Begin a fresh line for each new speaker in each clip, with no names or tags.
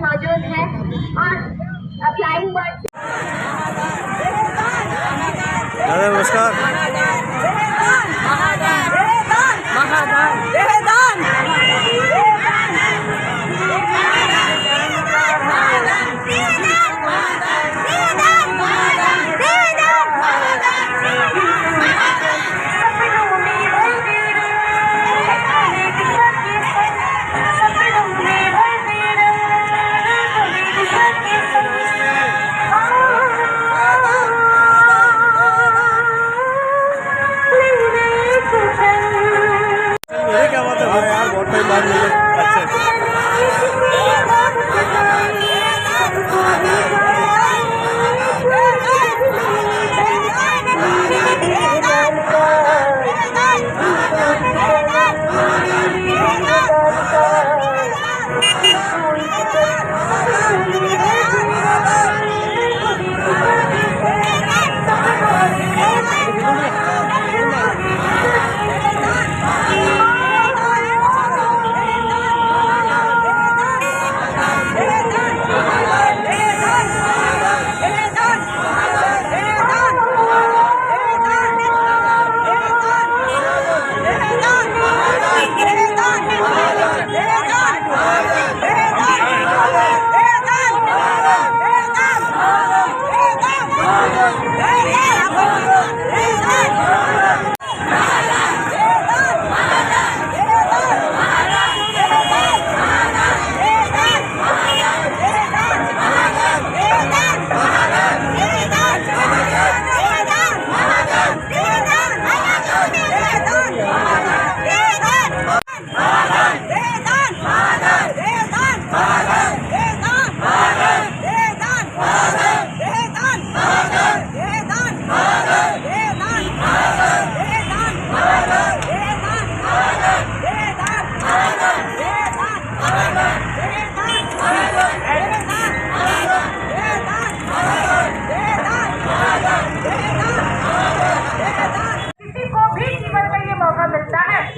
मौजूद है और फ्लाइंग बर्ड।
नमस्कार। क्या बात है यार, बहुत टाइम बाद मिले।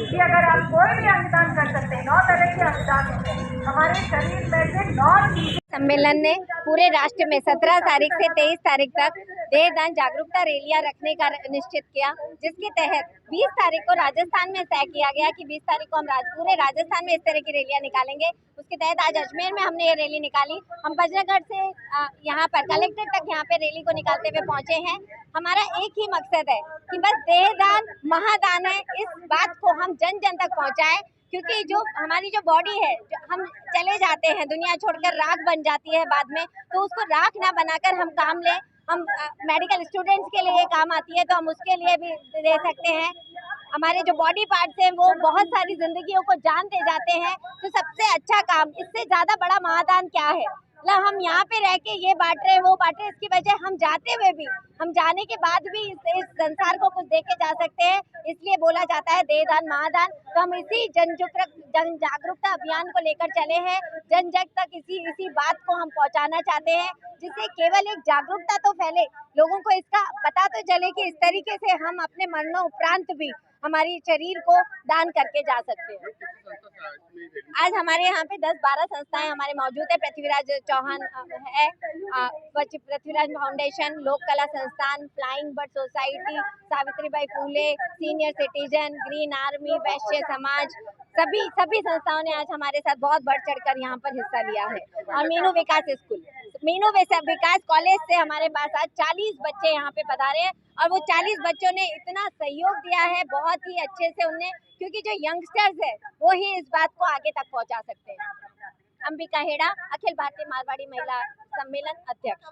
कि अगर आप कोई भी अंगदान कर सकते हैं, 9 तरह के अंगदान होते हैं हमारे शरीर में से 9 चीजें। सम्मेलन ने पूरे राष्ट्र में 17 तारीख से 23 तारीख तक देहदान जागरूकता रैलियां रखने का निश्चित किया, जिसके तहत 20 तारीख को राजस्थान में तय किया गया कि 20 तारीख को हम पूरे राजस्थान में इस तरह की रैलियां निकालेंगे। उसके तहत आज अजमेर में हमने ये रैली निकाली। हम बजरागढ़ से यहाँ पर कलेक्टर तक यहाँ पे रैली को निकालते हुए पहुंचे हैं। हमारा एक ही मकसद है कि बस देहदान महादान है, इस बात को हम जन जन तक पहुँचाएं, क्योंकि जो हमारी जो बॉडी है, जो हम चले जाते हैं दुनिया छोड़कर, राख बन जाती है बाद में, तो उसको राख ना बनाकर हम काम लें। हम मेडिकल स्टूडेंट्स के लिए काम आती है तो हम उसके लिए भी दे सकते हैं। हमारे जो बॉडी पार्ट्स हैं वो बहुत सारी जिंदगियों को जान दे जाते हैं, तो सबसे अच्छा काम, इससे ज़्यादा बड़ा महादान क्या है। मतलब हम यहाँ पे रह के ये बांट रहे वो बांट रहे, इसकी वजह हम जाते हुए भी, हम जाने के बाद भी इस संसार को कुछ दे के जा सकते हैं। इसलिए बोला जाता है देहदान महादान। तो हम इसी जन जागरूकता अभियान को लेकर चले हैं, जन जन तक इसी बात को हम पहुंचाना चाहते हैं, जिससे केवल एक जागरूकता तो फैले, लोगों को इसका पता तो चले कि इस तरीके से हम अपने मरणों उपरांत भी हमारी शरीर को दान करके जा सकते हैं। आज हमारे यहाँ पे 10-12 संस्थाएं हमारे मौजूद है। पृथ्वीराज चौहान है, पृथ्वीराज फाउंडेशन, लोक कला संस्थान, flying bird society, Savitribai Phule, senior citizen, green army, वैश्य समाज, सभी संस्थाओं ने आज हमारे साथ बहुत बढ़ चढ़कर यहाँ पर हिस्सा लिया है। और मीनू विकास कॉलेज से हमारे पास आज 40 बच्चे यहाँ पे पधारे हैं, और वो 40 बच्चों ने इतना सहयोग दिया है, बहुत ही अच्छे से उनने, क्योंकि जो यंगस्टर्स है वो ही इस बात को आगे तक पहुँचा सकते हैं। अंबिका हेड़ा, अखिल भारतीय मारवाड़ी महिला सम्मेलन अध्यक्ष।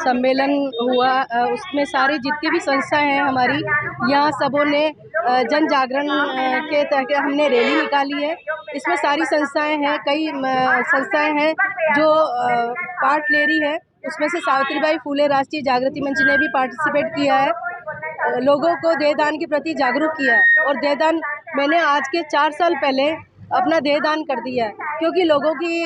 सम्मेलन हुआ, उसमें सारी जितनी भी संस्थाएं हैं हमारी, यहाँ सबों ने जन जागरण के तहत हमने रैली निकाली है। इसमें सारी संस्थाएं हैं, कई संस्थाएं हैं जो पार्ट ले रही है। उसमें से सावित्रीबाई फूले राष्ट्रीय जागृति मंच ने भी पार्टिसिपेट किया है, लोगों को देहदान के प्रति जागरूक किया है। और देहदान मैंने आज के 4 साल पहले अपना देहदान कर दिया है, क्योंकि लोगों की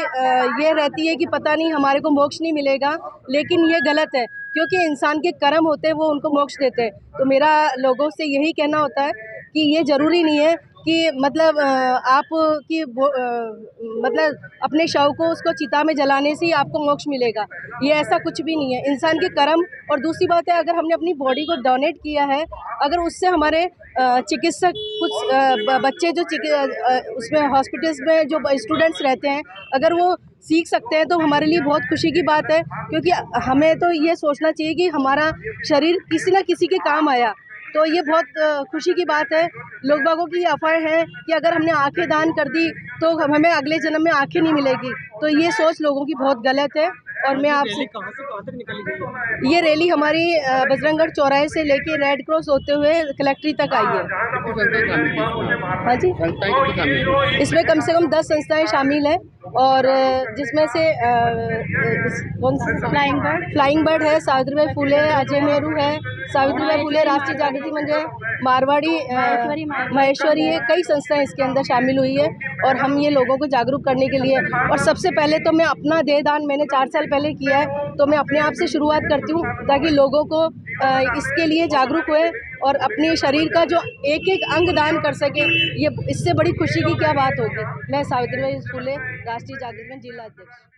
ये रहती है कि पता नहीं हमारे को मोक्ष नहीं मिलेगा, लेकिन ये गलत है, क्योंकि इंसान के कर्म होते हैं वो उनको मोक्ष देते हैं। तो मेरा लोगों से यही कहना होता है कि ये ज़रूरी नहीं है कि मतलब आप की मतलब अपने शव को उसको चिता में जलाने से ही आपको मोक्ष मिलेगा, ये ऐसा कुछ भी नहीं है। इंसान के कर्म, और दूसरी बात है, अगर हमने अपनी बॉडी को डोनेट किया है, अगर उससे हमारे चिकित्सक कुछ बच्चे जो उसमें हॉस्पिटल्स में जो स्टूडेंट्स रहते हैं, अगर वो सीख सकते हैं तो हमारे लिए बहुत खुशी की बात है। क्योंकि हमें तो ये सोचना चाहिए कि हमारा शरीर किसी न किसी के काम आया, तो ये बहुत खुशी की बात है। लोग बागों की अफवाह है कि अगर हमने आंखें दान कर दी तो हमें अगले जन्म में आंखें नहीं मिलेगी, तो ये सोच लोगों की बहुत गलत है। और मैं आपसे,
कहाँ से कहाँ तक निकाली गई है?
ये रैली हमारी बजरंगगढ़ चौराहे से लेके रेड क्रॉस होते हुए कलेक्ट्री तक आई है। हाँ जी, इसमें कम से कम 10 संस्थाएं शामिल हैं, और जिसमें से कौन सी फ्लाइंग बर्ड है, सावित्रीबाई फुले, अजय नेहरू है, सावित्रीबाई फुले राष्ट्रीय जागृति मंच है, मारवाड़ी महेश्वरी है, कई संस्थाएं इसके अंदर शामिल हुई है। और हम ये लोगों को जागरूक करने के लिए, और सबसे पहले तो मैं अपना देहदान मैंने 4 साल पहले किया है, तो मैं अपने आप से शुरुआत करती हूँ ताकि लोगों को इसके लिए जागरूक हुए और अपने शरीर का जो एक एक अंग दान कर सके। ये इससे बड़ी खुशी की क्या बात होगी। मैं सावित्रीबाई फुले राष्ट्रीय जागृति मंच जिला अध्यक्ष।